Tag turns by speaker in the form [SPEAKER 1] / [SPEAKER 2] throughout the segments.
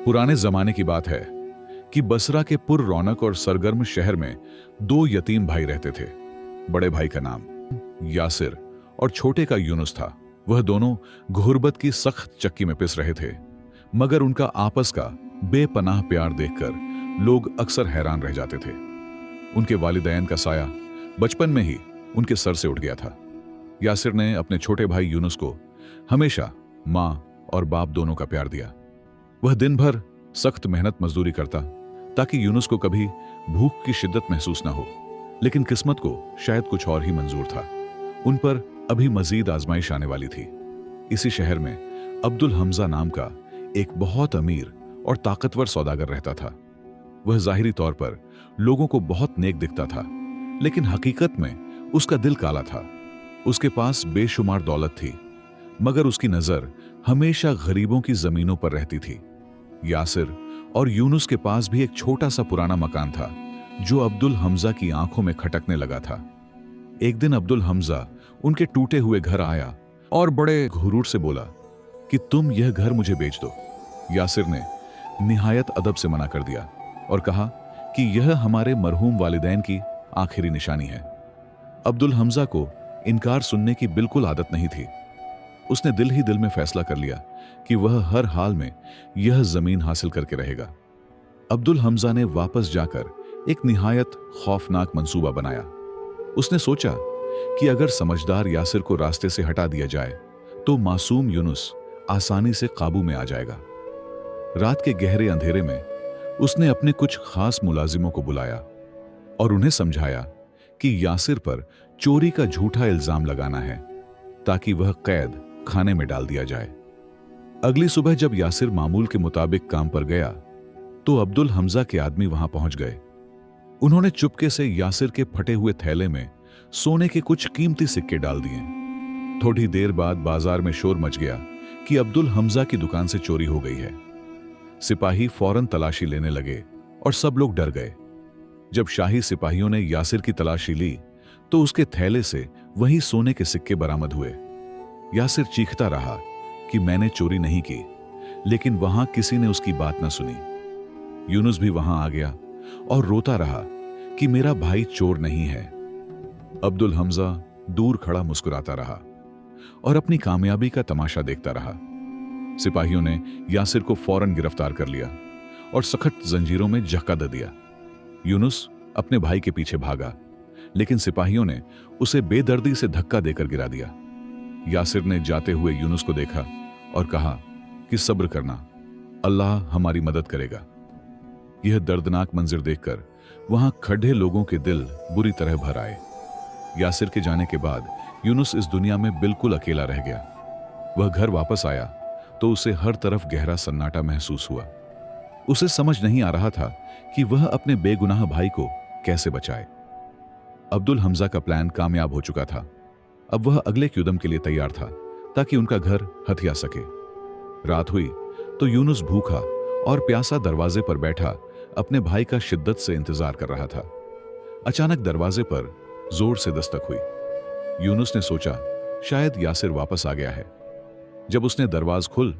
[SPEAKER 1] पुराने जमाने की बात है कि बसरा के पुर रौनक और सरगर्म शहर में दो यतीम भाई रहते थे। बड़े भाई का नाम यासिर और छोटे का यूनुस था। वह दोनों गुर्बत की सख्त चक्की में पिस रहे थे, मगर उनका आपस का बेपनाह प्यार देखकर लोग अक्सर हैरान रह जाते थे। उनके वालिदैन का साया बचपन में ही उनके सर से उठ गया था। यासिर ने अपने छोटे भाई यूनुस को हमेशा मां और बाप दोनों का प्यार दिया। वह दिन भर सख्त मेहनत मजदूरी करता ताकि यूनुस को कभी भूख की शिद्दत महसूस ना हो, लेकिन किस्मत को शायद कुछ और ही मंजूर था। उन पर अभी मजीद आजमाइश आने वाली थी। इसी शहर में अब्दुल हमजा नाम का एक बहुत अमीर और ताकतवर सौदागर रहता था। वह जाहिरी तौर पर लोगों को बहुत नेक दिखता था, लेकिन हकीकत में उसका दिल काला था। उसके पास बेशुमार दौलत थी, मगर उसकी नजर हमेशा गरीबों की जमीनों पर रहती थी। यासिर और यूनुस के पास भी एक छोटा सा पुराना मकान था जो अब्दुल हमजा की आंखों में खटकने लगा था। एक दिन अब्दुल हमजा उनके टूटे हुए घर आया और बड़े घुरूर से बोला कि तुम यह घर मुझे बेच दो। यासिर ने निहायत अदब से मना कर दिया और कहा कि यह हमारे मरहूम वालिदैन की आखिरी निशानी है। अब्दुल हमजा को इनकार सुनने की बिल्कुल आदत नहीं थी। उसने दिल ही दिल में फैसला कर लिया कि वह हर हाल में यह जमीन हासिल करके रहेगा। अब्दुल हमजा ने वापस जाकर एक निहायत खौफनाक मंसूबा बनाया। उसने सोचा कि अगर समझदार यासिर को रास्ते से हटा दिया जाए तो मासूम यूनुस आसानी से काबू में आ जाएगा। रात के गहरे अंधेरे में उसने अपने कुछ खास मुलाजिमों को बुलाया और उन्हें समझाया कि यासिर पर चोरी का झूठा इल्जाम लगाना है ताकि वह कैद खाने में डाल दिया जाए। अगली सुबह जब यासिर मामूल के मुताबिक काम पर गया तो अब्दुल हमजा के आदमी वहां पहुंच गए। उन्होंने चुपके से यासिर के फटे हुए थैले में सोने के कुछ कीमती सिक्के डाल दिए। थोड़ी देर बाद बाजार में शोर मच गया कि अब्दुल हमजा की दुकान से चोरी हो गई है। सिपाही फौरन तलाशी लेने लगे और सब लोग डर गए। जब शाही सिपाहियों ने यासिर की तलाशी ली तो उसके थैले से वही सोने के सिक्के बरामद हुए। यासिर चीखता रहा कि मैंने चोरी नहीं की, लेकिन वहां किसी ने उसकी बात न सुनी। यूनुस भी वहां आ गया और रोता रहा कि मेरा भाई चोर नहीं है। अब्दुल हमजा दूर खड़ा मुस्कुराता रहा और अपनी कामयाबी का तमाशा देखता रहा। सिपाहियों ने यासिर को फौरन गिरफ्तार कर लिया और सख्त जंजीरों में जकड़ा दे दिया। यूनुस अपने भाई के पीछे भागा, लेकिन सिपाहियों ने उसे बेदर्दी से धक्का देकर गिरा दिया। यासिर ने जाते हुए यूनुस को देखा और कहा कि सब्र करना, अल्लाह हमारी मदद करेगा। यह दर्दनाक मंजर देखकर वहां खड़े लोगों के दिल बुरी तरह भर आए। यासिर के जाने के बाद यूनुस इस दुनिया में बिल्कुल अकेला रह गया। वह घर वापस आया तो उसे हर तरफ गहरा सन्नाटा महसूस हुआ। उसे समझ नहीं आ रहा था कि वह अपने बेगुनाह भाई को कैसे बचाए। अब्दुल हमजा का प्लान कामयाब हो चुका था। अब वह अगले कदम के लिए तैयार था ताकि उनका घर हथिया सके। रात हुई तो यूनुस भूखा और प्यासा दरवाजे पर बैठा अपने भाई का शिद्दत से इंतजार कर रहा था। अचानक दरवाजे पर जोर से दस्तक हुई। यूनुस ने सोचा शायद यासिर वापस आ गया है। जब उसने दरवाज खुल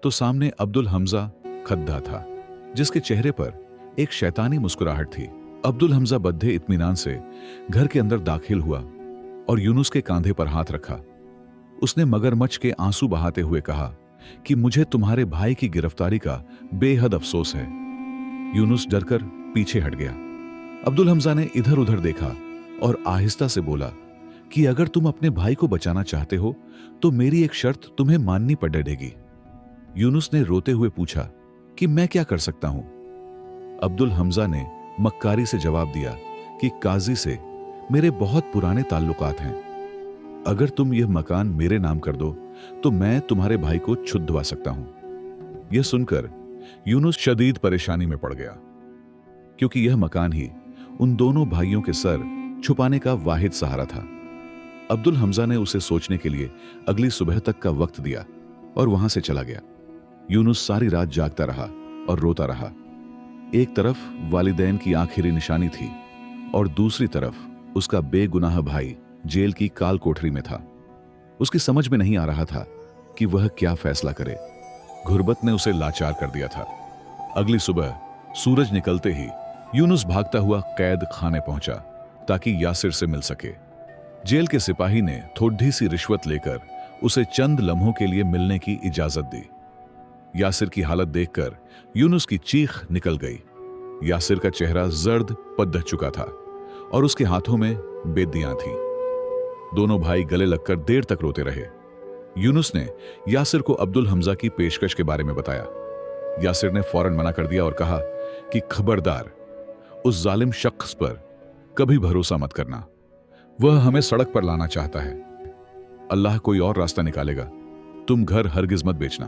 [SPEAKER 1] तो सामने अब्दुल हमजा खद्दा था, जिसके चेहरे पर एक शैतानी मुस्कुराहट थी। अब्दुल हमजा बद्दे इत्मीनान से घर के अंदर दाखिल हुआ और यूनुस के कांधे पर हाथ रखा। उसने मगरमच्छ के आंसू बहाते हुए कहा कि मुझे तुम्हारे भाई की गिरफ्तारी का बेहद अफसोस है। यूनुस डरकर पीछे हट गया। अब्दुल हमजा ने इधर उधर देखा और आहिस्ता से बोला कि अगर तुम अपने भाई को बचाना चाहते हो तो मेरी एक शर्त तुम्हें माननी पड़ेगी। यूनुस ने रोते हुए पूछा कि मैं क्या कर सकता हूं। अब्दुल हमजा ने मक्कारी से जवाब दिया कि काजी से मेरे बहुत पुराने ताल्लुकात हैं। अगर तुम यह मकान मेरे नाम कर दो तो मैं तुम्हारे भाई को छुड़वा सकता हूं। यह सुनकर यूनुस शदीद परेशानी में पड़ गया, क्योंकि यह मकान ही उन दोनों भाइयों के सर छुपाने का वाहिद सहारा था। अब्दुल हमजा ने उसे सोचने के लिए अगली सुबह तक का वक्त दिया और वहां से चला गया। यूनुस सारी रात जागता रहा और रोता रहा। एक तरफ वालिदैन की आखिरी निशानी थी और दूसरी तरफ उसका बेगुनाह भाई जेल की काल कोठरी में था। उसकी समझ में नहीं आ रहा था कि वह क्या फैसला करे। गुर्बत ने उसे लाचार कर दिया था। अगली सुबह सूरज निकलते ही यूनुस भागता हुआ कैद खाने पहुंचा ताकि यासिर से मिल सके। जेल के सिपाही ने थोड़ी सी रिश्वत लेकर उसे चंद लम्हों के लिए मिलने की इजाजत दी। यासिर की हालत देखकर यूनुस की चीख निकल गई। यासिर का चेहरा जर्द पद्ध चुका था और उसके हाथों में बेदियां थीं। दोनों भाई गले लगकर देर तक रोते रहे। यूनुस ने यासिर को अब्दुल हमजा की पेशकश के बारे में बताया। यासिर ने फौरन मना कर दिया और कहा कि खबरदार, उस जालिम शख्स पर कभी भरोसा मत करना। वह हमें सड़क पर लाना चाहता है। अल्लाह कोई और रास्ता निकालेगा, तुम घर हरगिज मत बेचना।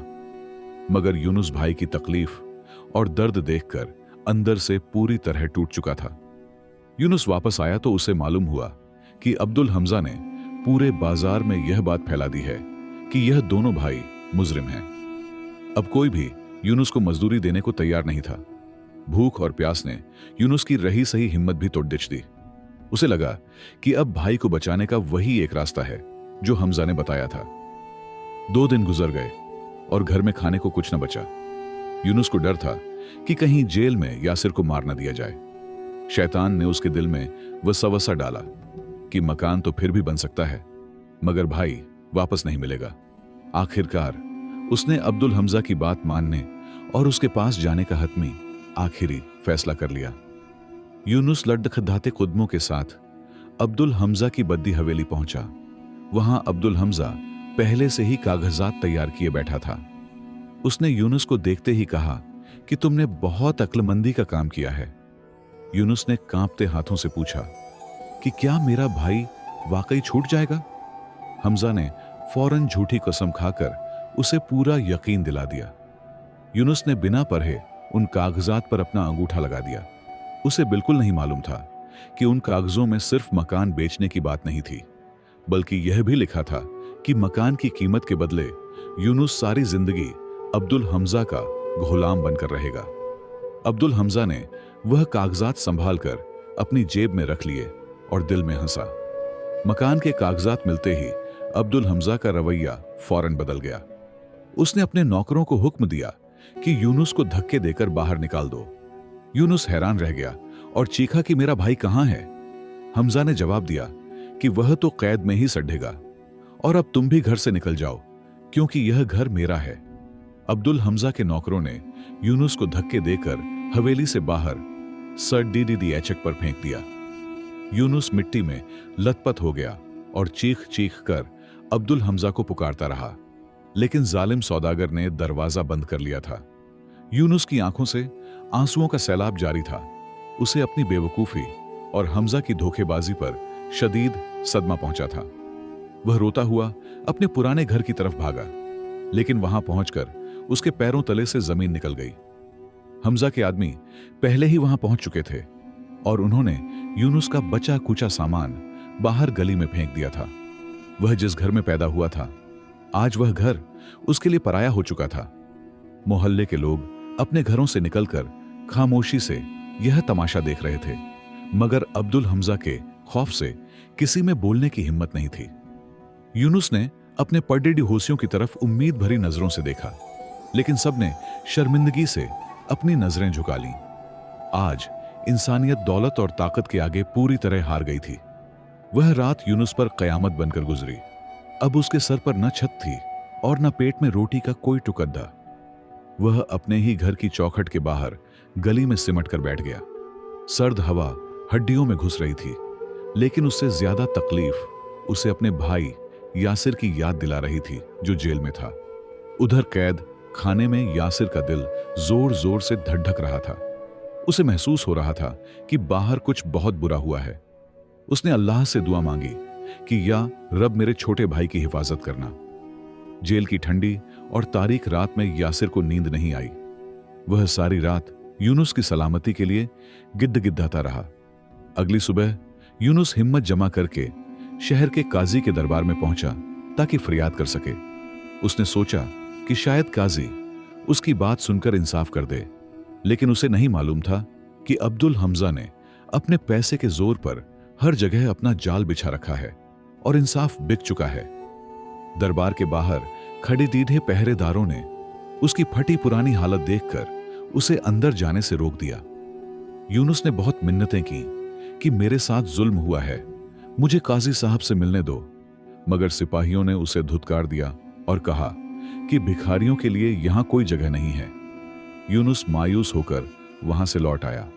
[SPEAKER 1] मगर यूनुस भाई की तकलीफ और दर्द देखकर अंदर से पूरी तरह टूट चुका था। यूनुस वापस आया तो उसे मालूम हुआ कि अब्दुल हमजा ने पूरे बाजार में यह बात फैला दी है कि यह दोनों भाई मुजरिम हैं। अब कोई भी यूनुस को मजदूरी देने को तैयार नहीं था। भूख और प्यास ने यूनुस की रही सही हिम्मत भी तोड़ दी। उसे लगा कि अब भाई को बचाने का वही एक रास्ता है जो हमजा ने बताया था। 2 दिन गुजर गए और घर में खाने को कुछ न बचा। यूनुस को डर था कि कहीं जेल में यासिर को मार न दिया जाए। शैतान ने उसके दिल में वसवसा डाला कि मकान तो फिर भी बन सकता है, मगर भाई वापस नहीं मिलेगा। आखिरकार उसने अब्दुल हमजा की बात मानने और उसके पास जाने का हतमी आखिरी फैसला कर लिया। यूनुस लड़खड़ाते कदमों के साथ अब्दुल हमजा की बद्दी हवेली पहुंचा। वहां अब्दुल हमजा पहले से ही कागजात तैयार किए बैठा था। उसने यूनुस को देखते ही कहा कि तुमने बहुत अक्लमंदी का काम किया है। यूनुस ने कांपते हाथों से पूछा कि क्या मेरा भाई वाकई छूट जाएगा? हमजा ने फौरन झूठी कसम खाकर उसे पूरा यकीन दिला दिया। यूनुस ने बिना पढ़े उन कागजात पर अपना अंगूठा लगा दिया। उसे बिल्कुल नहीं मालूम था कि उन कागजों में सिर्फ मकान बेचने की बात नहीं थी, बल्कि यह भी लिखा था कि मकान की कीमत के बदले यूनुस सारी जिंदगी अब्दुल हमजा का गुलाम बनकर रहेगा। अब्दुल हमजा ने वह कागजात संभालकर अपनी जेब में रख लिए और दिल में हंसा। मकान के कागजात मिलते ही अब्दुल हमजा का रवैया फौरन बदल गया। उसने अपने नौकरों को हुक्म दिया कि यूनुस को धक्के देकर बाहर निकाल दो। यूनुस हैरान रह गया और चीखा कि मेरा भाई कहां है? हमजा ने जवाब दिया कि वह तो कैद में ही सड़ेगा और अब तुम भी घर से निकल जाओ, क्योंकि यह घर मेरा है। अब्दुल हमजा के नौकरों ने यूनुस को धक्के देकर हवेली से बाहर सड़दी एचक पर फेंक दिया। यूनुस मिट्टी में लथपथ हो गया और चीख चीख कर अब्दुल हमजा को पुकारता रहा, लेकिन जालिम सौदागर ने दरवाजा बंद कर लिया था। यूनुस की आंखों से आंसुओं का सैलाब जारी था। उसे अपनी बेवकूफी और हमजा की धोखेबाजी पर शदीद सदमा पहुंचा था। वह रोता हुआ अपने पुराने घर की तरफ भागा, लेकिन वहां पहुंचकर उसके पैरों तले से जमीन निकल गई। हमजा के आदमी पहले ही वहां पहुंच चुके थे और उन्होंने यूनुस का बचा कुचा सामान बाहर गली में फेंक दिया था। वह जिस घर में पैदा हुआ था, आज वह घर उसके लिए पराया हो चुका था। मोहल्ले के लोग अपने घरों से निकलकर खामोशी से यह तमाशा देख रहे थे, मगर अब्दुल हमजा के खौफ से किसी में बोलने की हिम्मत नहीं थी। यूनुस ने अपने पड़ेडी होशियों की तरफ उम्मीद भरी नजरों से देखा, लेकिन सबने शर्मिंदगी से अपनी नजरें झुका लीं। आज इंसानियत दौलत और ताकत के आगे पूरी तरह हार गई थी। वह रात यूनुस पर कयामत बनकर गुजरी। अब उसके सर पर न छत थी और न पेट में रोटी का कोई टुकड़ा। वह अपने ही घर की चौखट के बाहर गली में सिमट कर बैठ गया। सर्द हवा हड्डियों में घुस रही थी, लेकिन उससे ज्यादा तकलीफ उसे अपने भाई यासिर की याद दिला रही थी, जो जेल में था। उधर कैद खाने में यासिर का दिल जोर जोर से धड़धक रहा था। उसे महसूस हो रहा था कि बाहर कुछ बहुत बुरा हुआ है। उसने अल्लाह से दुआ मांगी कि या रब मेरे छोटे भाई की हिफाजत करना। जेल की ठंडी और तारीक रात में यासिर को नींद नहीं आई। वह सारी रात यूनुस की सलामती के लिए गिद्दाता रहा। अगली सुबह यूनुस हिम्मत जमा करके शहर के काजी के दरबार में पहुंचा ताकि फरियाद कर सके। उसने सोचा कि शायद काजी उसकी बात सुनकर इंसाफ कर दे, लेकिन उसे नहीं मालूम था कि अब्दुल हमजा ने अपने पैसे के जोर पर हर जगह अपना जाल बिछा रखा है और इंसाफ बिक चुका है। दरबार के बाहर खड़े दीधे पहरेदारों ने उसकी फटी पुरानी हालत देखकर उसे अंदर जाने से रोक दिया। यूनुस ने बहुत मिन्नतें की कि मेरे साथ जुल्म हुआ है, मुझे काजी साहब से मिलने दो, मगर सिपाहियों ने उसे धुतकार दिया और कहा कि भिखारियों के लिए यहां कोई जगह नहीं है। यूनुस मायूस होकर वहां से लौट आया।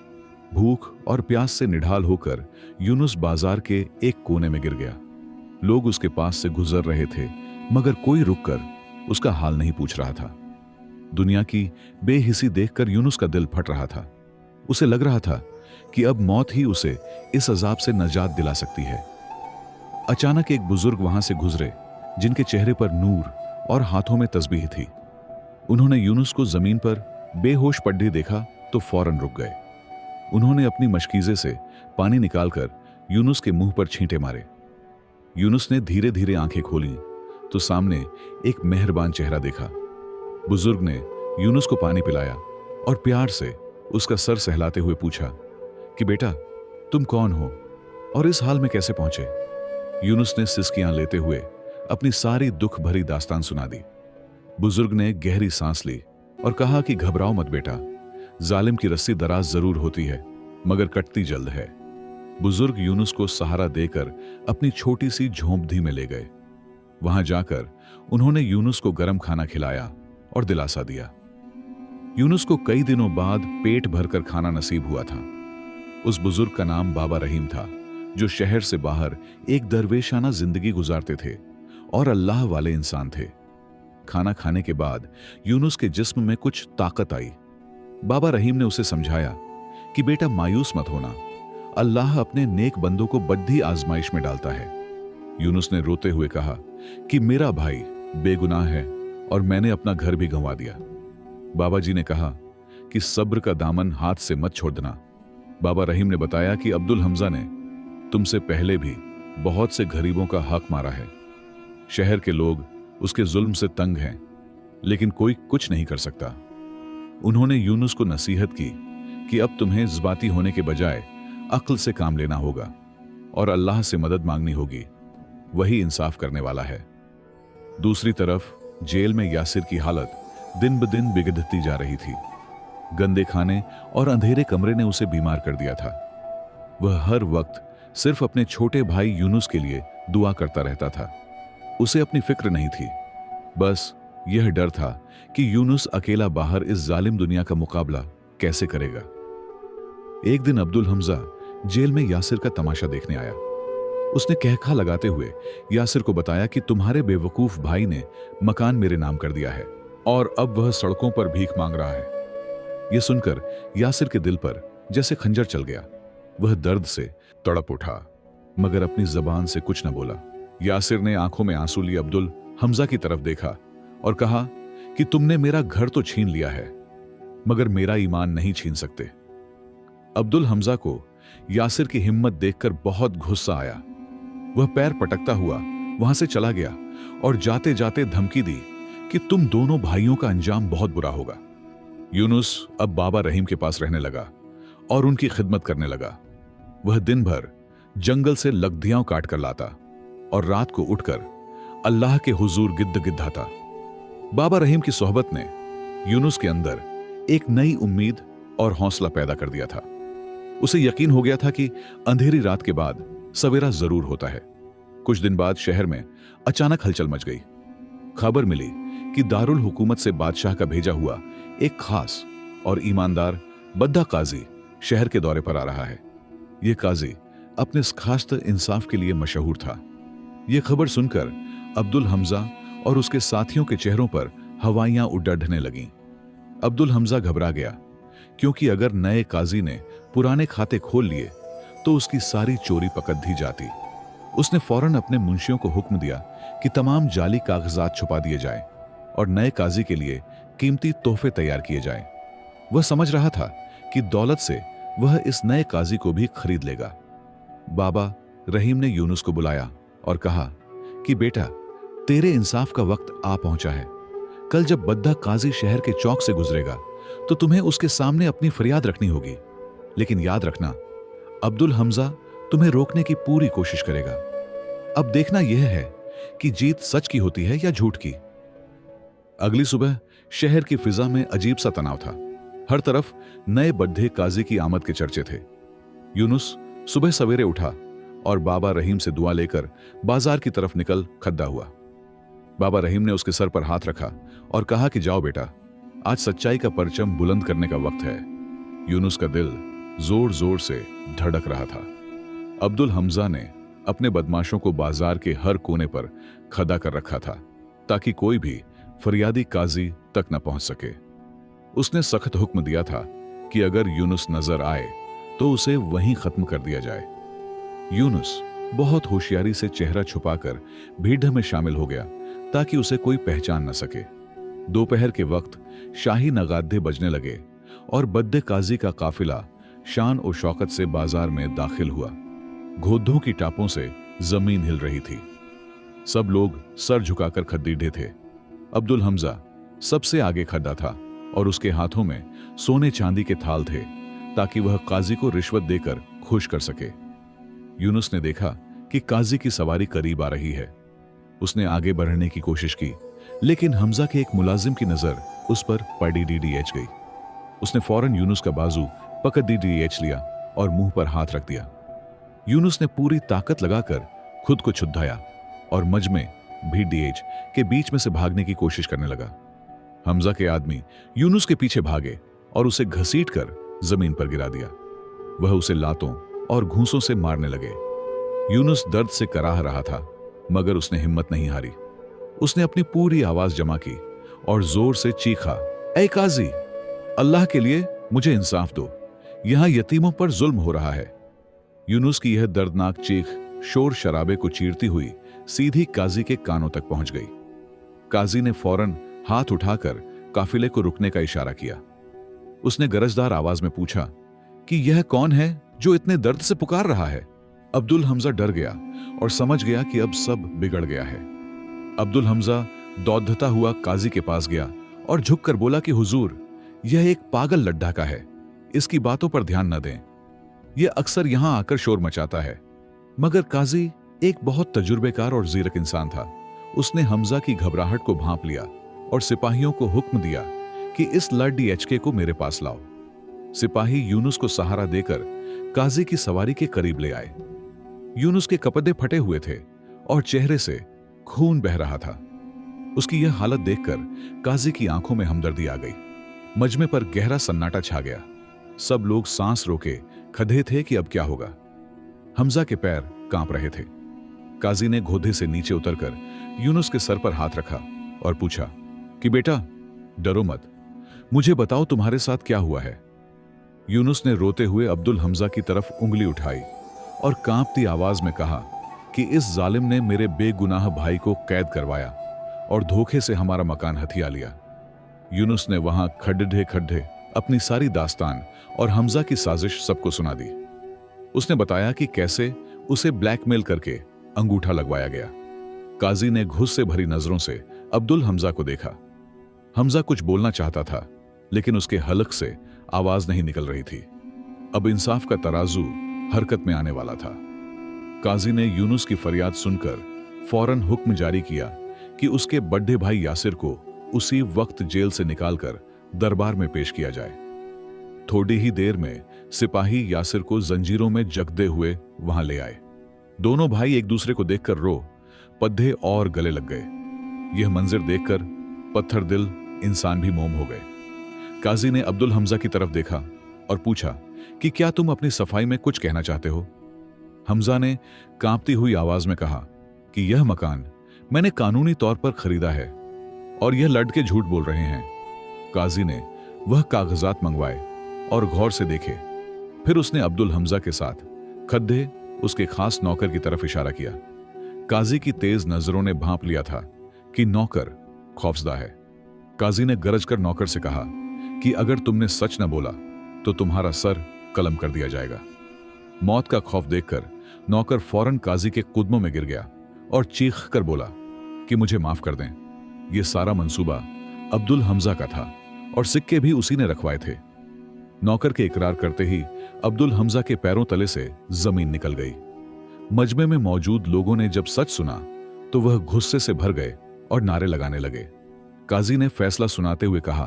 [SPEAKER 1] भूख और प्यास से निढाल होकर यूनुस बाजार के एक कोने में गिर गया। लोग उसके पास से गुजर रहे थे, मगर कोई रुककर उसका हाल नहीं पूछ रहा था। दुनिया की बेहिसी देखकर यूनुस का दिल फट रहा था। उसे लग रहा था कि अब मौत ही उसे इस अजाब से नजात दिला सकती है। अचानक एक बुजुर्ग वहां से गुजरे, जिनके चेहरे पर नूर और हाथों में तस्बीह थी। उन्होंने यूनुस को जमीन पर बेहोश पड़े देखा तो फौरन रुक गए। उन्होंने अपनी मशकीजे से पानी निकालकर यूनुस के मुंह पर छींटे मारे। यूनुस ने धीरे धीरे आंखें खोली तो सामने एक मेहरबान चेहरा देखा। बुजुर्ग ने यूनुस को पानी पिलाया और प्यार से उसका सर सहलाते हुए पूछा कि बेटा, तुम कौन हो और इस हाल में कैसे पहुंचे? यूनुस ने सिसकियां लेते हुए अपनी सारी दुख भरी दास्तान सुना दी। बुजुर्ग ने गहरी सांस ली और कहा कि घबराओ मत बेटा, जालिम की रस्सी दराज जरूर होती है, मगर कटती जल्द है। बुजुर्ग यूनुस को सहारा देकर अपनी छोटी सी झोंपड़ी में ले गए। वहां जाकर उन्होंने यूनुस को गर्म खाना खिलाया और दिलासा दिया। यूनुस को कई दिनों बाद पेट भरकर खाना नसीब हुआ था। उस बुजुर्ग का नाम बाबा रहीम था, जो शहर से बाहर एक दरवेशाना जिंदगी गुजारते थे और अल्लाह वाले इंसान थे। खाना खाने के बाद यूनुस के जिस्म में कुछ ताकत आई। बाबा रहीम ने उसे समझाया कि बेटा, मायूस मत होना, अल्लाह अपने नेक बंदों को बद्दी आजमाइश में डालता है। यूनुस ने रोते हुए कहा कि मेरा भाई बेगुनाह है और मैंने अपना घर भी गंवा दिया। बाबा जी ने कहा कि सब्र का दामन हाथ से मत छोड़ देना। बाबा रहीम ने बताया कि अब्दुल हमजा ने तुमसे पहले भी बहुत से गरीबों का हक मारा है। शहर के लोग उसके जुल्म से तंग हैं, लेकिन कोई कुछ नहीं कर सकता। उन्होंने यूनुस को नसीहत की कि अब तुम्हें ज़बाती होने के बजाय अक्ल से काम लेना होगा और अल्लाह से मदद मांगनी होगी, वही इंसाफ करने वाला है। दूसरी तरफ जेल में यासिर की हालत दिन ब दिन बिगड़ती जा रही थी। गंदे खाने और अंधेरे कमरे ने उसे बीमार कर दिया था। वह हर वक्त सिर्फ अपने छोटे भाई यूनुस के लिए दुआ करता रहता था। उसे अपनी फिक्र नहीं थी, बस यह डर था कि यूनुस अकेला बाहर इस जालिम दुनिया का मुकाबला कैसे करेगा। एक दिन अब्दुल हमजा जेल में यासिर का तमाशा देखने आया। उसने कहखा लगाते हुए यासिर को बताया कि तुम्हारे बेवकूफ भाई ने मकान मेरे नाम कर दिया है और अब वह सड़कों पर भीख मांग रहा है। यह सुनकर यासिर के दिल पर जैसे खंजर चल गया। वह दर्द से तड़प उठा, मगर अपनी जबान से कुछ न बोला। यासिर ने आंखों में आंसू लिए अब्दुल हमजा की तरफ देखा और कहा कि तुमने मेरा घर तो छीन लिया है, मगर मेरा ईमान नहीं छीन सकते। अब्दुल हमजा को यासिर की हिम्मत देखकर बहुत गुस्सा आया। वह पैर पटकता हुआ वहां से चला गया और जाते जाते धमकी दी कि तुम दोनों भाइयों का अंजाम बहुत बुरा होगा। यूनुस अब बाबा रहीम के पास रहने लगा और उनकी खिदमत करने लगा। वह दिन भर जंगल से लकड़ियां काट कर लाता और रात को उठकर अल्लाह के हुजूर गिद्द गिद्धाता। बाबा रहीम की सोहबत ने यूनुस के अंदर एक नई उम्मीद और हौसला पैदा कर दिया था। उसे यकीन हो गया था कि अंधेरी रात के बाद सवेरा जरूर होता है। कुछ दिन बाद शहर में अचानक हलचल मच गई। खबर मिली कि दारुल हुकूमत से बादशाह का भेजा हुआ एक खास और ईमानदार बद्दा काजी शहर के दौरे पर आ रहा है। यह काजी अपने खास्त इंसाफ के लिए मशहूर था। यह खबर सुनकर अब्दुल हमजा और उसके साथियों के चेहरों पर हवाइयां उड़ने लगीं। अब्दुल हमजा घबरा गया, क्योंकि अगर नए काजी ने पुराने खाते खोल लिए तो उसकी सारी चोरी पकड़ दी जाती। उसने फौरन अपने मुंशियों को हुक्म दिया कि तमाम जाली कागजात छुपा दिए जाएं और नए काजी के लिए कीमती तोहफे तैयार किए जाएं। वह समझ रहा था कि दौलत से वह इस नए काजी को भी खरीद लेगा। बाबा रहीम ने यूनुस को बुलाया और कहा कि बेटा, तेरे इंसाफ का वक्त आ पहुंचा है। कल जब बद्दा काजी शहर के चौक से गुजरेगा तो तुम्हें उसके सामने अपनी फरियाद रखनी होगी, लेकिन याद रखना, अब्दुल हमजा तुम्हें रोकने की पूरी कोशिश करेगा। अब देखना यह है कि जीत सच की होती है या झूठ की। अगली सुबह शहर की फिजा में अजीब सा तनाव था। हर तरफ नए बड्ढे काजी की आमद के चर्चे थे। यूनुस सुबह सवेरे उठा और बाबा रहीम से दुआ लेकर बाजार की तरफ निकल खड्डा हुआ। बाबा रहीम ने उसके सर पर हाथ रखा और कहा कि जाओ बेटा, आज सच्चाई का परचम बुलंद करने का वक्त है। यूनुस का दिल जोर जोर से धड़क रहा था। अब्दुल हमजा ने अपने बदमाशों को बाजार के हर कोने पर खड़ा कर रखा था ताकि कोई भी फरियादी काजी तक न पहुंच सके। उसने सख्त हुक्म दिया था कि अगर यूनुस नजर आए तो उसे वहीं खत्म कर दिया जाए। यूनुस बहुत होशियारी से चेहरा छुपाकर भीड़ में शामिल हो गया ताकि उसे कोई पहचान न सके। दोपहर के वक्त शाही नगादे बजने लगे और बद्दे काजी का काफिला शान और शौकत से बाजार में दाखिल हुआ। घोद्धों की टापों से जमीन हिल रही थी। सब लोग सर झुकाकर खद्दीढ़े थे। अब्दुल हमजा सबसे आगे खड़ा था और उसके हाथों में सोने चांदी के थाल थे ताकि वह काजी को रिश्वत देकर खुश कर सके। यूनुस ने देखा कि काजी की सवारी करीब आ रही है। उसने आगे बढ़ने की कोशिश की, लेकिन हमजा के एक मुलाजिम की नजर उस पर पड़ी गई। उसने फौरन यूनुस का बाजू पकड़ लिया और मुंह पर हाथ रख दिया। यूनुस ने पूरी ताकत लगाकर खुद को छुद्धाया और मजमे भीड़ के बीच में से भागने की कोशिश करने लगा। हमजा के आदमी यूनुस के पीछे भागे और उसे घसीटकर जमीन पर गिरा दिया। वह उसे लातों और घूंसों से मारने लगे। यूनुस दर्द से कराह रहा था, मगर उसने हिम्मत नहीं हारी। उसने अपनी पूरी आवाज जमा की और जोर से चीखा, ऐ काजी, अल्लाह के लिए मुझे इंसाफ दो, यहां यतीमों पर जुल्म हो रहा है। यूनुस की यह दर्दनाक चीख शोर शराबे को चीरती हुई सीधी काजी के कानों तक पहुंच गई। काजी ने फौरन हाथ उठाकर काफिले को रुकने का इशारा किया। उसने गरजदार आवाज में पूछा कि यह कौन है जो इतने दर्द से पुकार रहा है। अब्दुल हमजा डर गया और समझ गया कि अब सब बिगड़ गया है। अब्दुल हमजा दौड़ता हुआ काजी के पास गया और झुककर बोला कि हुजूर, यह एक पागल लड्ढा का है, इसकी बातों पर ध्यान न दें। यह अक्सर यहां आकर शोर मचाता है। मगर काजी एक बहुत तजुर्बेकार और जीरक इंसान था। उसने हमजा की घबराहट को भांप लिया और सिपाहियों को हुक्म दिया कि इस लड़डी को मेरे पास लाओ। सिपाही यूनुस को सहारा देकर काजी की सवारी के करीब ले आए। यूनुस के कपड़े फटे हुए थे और चेहरे से खून बह रहा था। उसकी यह हालत देखकर काजी की आंखों में हमदर्दी आ गई। मजमे पर गहरा सन्नाटा छा गया। सब लोग सांस रोके खड़े थे कि अब क्या होगा। हमजा के पैर कांप रहे थे। काजी ने घोधे से नीचे उतरकर यूनुस के सर पर हाथ रखा और पूछा कि बेटा, डरो मत, मुझे बताओ तुम्हारे साथ क्या हुआ है। यूनुस ने रोते हुए अब्दुल हमजा की तरफ उंगली उठाई और कांपती आवाज में कहा कि इस जालिम ने मेरे बेगुनाह भाई को कैद करवाया और धोखे से हमारा मकान हथिया लिया। यूनुस ने वहां खड्डे अपनी सारी दास्तान और हमजा की साजिश सबको सुना दी। उसने बताया कि कैसे उसे ब्लैकमेल करके अंगूठा लगवाया गया। काजी ने गुस्से भरी नजरों से अब्दुल हमजा को देखा। हमजा कुछ बोलना चाहता था, लेकिन उसके हलक से आवाज नहीं निकल रही थी। अब इंसाफ का तराजू हरकत में आने वाला था। काजी ने यूनुस की फरियाद सुनकर फौरन हुक्म जारी किया कि उसके बड़े भाई यासिर को उसी वक्त जेल से निकालकर दरबार में पेश किया जाए। थोड़ी ही देर में सिपाही यासिर को जंजीरों में जकदे हुए वहां ले आए। दोनों भाई एक दूसरे को देखकर रो पद्दे और गले लग गए। यह मंजर देखकर पत्थर दिल इंसान भी मोम हो गए। काजी ने अब्दुल हमजा की तरफ देखा और पूछा कि क्या तुम अपनी सफाई में कुछ कहना चाहते हो। हमजा ने कांपती हुई आवाज में कहा कि यह मकान मैंने कानूनी तौर पर खरीदा है और यह लड़के झूठ बोल रहे हैं। काजी ने वह कागजात मंगवाए और गौर से देखे। फिर उसने अब्दुल हमजा के साथ खड्डे उसके खास नौकर की तरफ इशारा किया। काजी की तेज नजरों ने भांप लिया था कि नौकर खौफजदा है। काजी ने गरज कर नौकर से कहा कि अगर तुमने सच न बोला तो तुम्हारा सर कलम कर दिया जाएगा। मौत का खौफ देखकर नौकर फौरन काजी के कुदमों में गिर गया और चीख कर बोला कि मुझे माफ कर दें। यह सारा मंसूबा अब्दुल हमजा का था और सिक्के भी उसी ने रखवाए थे। नौकर के इकरार करते ही अब्दुल हमजा के पैरों तले से जमीन निकल गई। मजमे में मौजूद लोगों ने जब सच सुना तो वह गुस्से से भर गए और नारे लगाने लगे। काजी ने फैसला सुनाते हुए कहा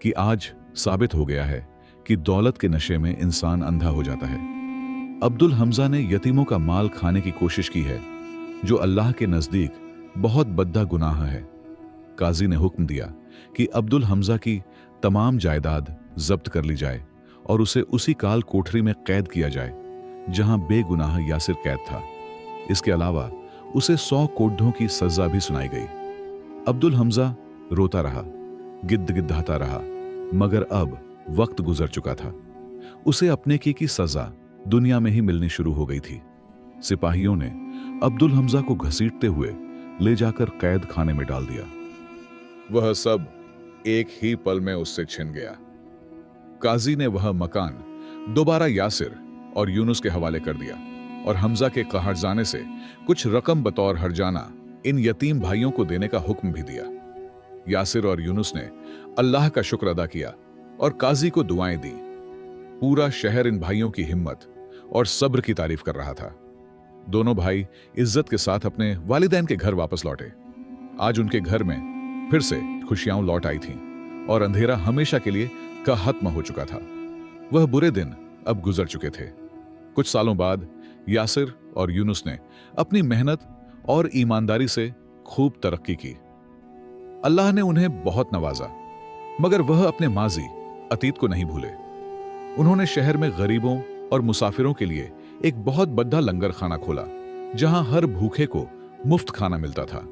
[SPEAKER 1] कि आज साबित हो गया है कि दौलत के नशे में इंसान अंधा हो जाता है। अब्दुल हमजा ने यतीमों का माल खाने की कोशिश की है, जो अल्लाह के नजदीक बहुत बद्दा गुनाह है। काजी ने हुक्म दिया कि अब्दुल हमजा की तमाम जायदाद जब्त कर ली जाए और उसे उसी काल कोठरी में कैद किया जाए जहां बेगुनाह यासिर कैद था। इसके अलावा उसे 100 कोड्ढों की सजा भी सुनाई गई। अब्दुल हमजा रोता रहा, गिद्दगिद्दाता रहा, मगर अब वक्त गुजर चुका था। उसे अपने की सजा दुनिया में ही मिलनी शुरू हो गई थी। सिपाहियों ने अब्दुल हमजा को घसीटते हुए ले जाकर कैद खाने में डाल दिया। वह सब एक ही पल में उससे छिन गया। काजी ने वह मकान दोबारा यासिर और यूनुस के हवाले कर दिया और हमजा के कहर जाने से कुछ रकम बतौर हर्जाना इन यतीम भाइयों को देने का हुक्म भी दिया। यासिर और यूनुस ने अल्लाह का शुक्र अदा किया और काजी को दुआएं दी। पूरा शहर इन भाइयों की हिम्मत और सब्र की तारीफ कर रहा था। दोनों भाई इज्जत के साथ अपने वालिदैन के घर वापस लौटे। आज उनके घर में फिर से खुशियां लौट आई थीं और अंधेरा हमेशा के लिए खत्म हो चुका था। वह बुरे दिन अब गुजर चुके थे। कुछ सालों बाद यासिर और यूनुस ने अपनी मेहनत और ईमानदारी से खूब तरक्की की। अल्लाह ने उन्हें बहुत नवाजा, मगर वह अपने माजी अतीत को नहीं भूले। उन्होंने शहर में गरीबों और मुसाफिरों के लिए एक बहुत बड़ा लंगर खाना खोला, जहां हर भूखे को मुफ्त खाना मिलता था।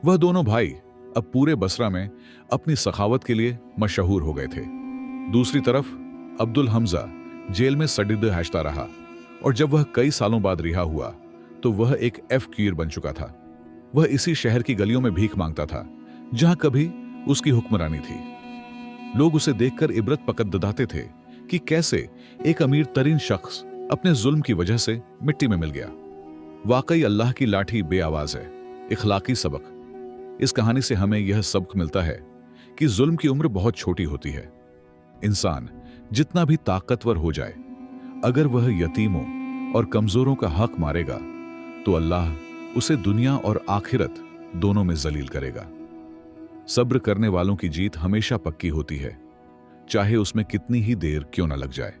[SPEAKER 1] वह दोनों भाई अब पूरे बसरा में अपनी सखावत के लिए मशहूर हो गए थे। दूसरी तरफ अब्दुल हमजा जेल में सडिद हैशता रहा और जब वह कई सालों बाद रिहा हुआ तो वह एक कीर बन चुका था। वह इसी शहर की गलियों में भीख मांगता था जहां कभी उसकी हुक्मरानी थी। लोग उसे देखकर इबरत पकड़ते थे कि कैसे एक अमीर तरीन शख्स अपने जुल्म की वजह से मिट्टी में मिल गया। वाकई अल्लाह की लाठी बेआवाज है। इखलाकी सबक। इस कहानी से हमें यह सबक मिलता है कि जुल्म की उम्र बहुत छोटी होती है। इंसान जितना भी ताकतवर हो जाए, अगर वह यतीमों और कमजोरों का हक मारेगा तो अल्लाह उसे दुनिया और आखिरत दोनों में जलील करेगा। सब्र करने वालों की जीत हमेशा पक्की होती है, चाहे उसमें कितनी ही देर क्यों न लग जाए।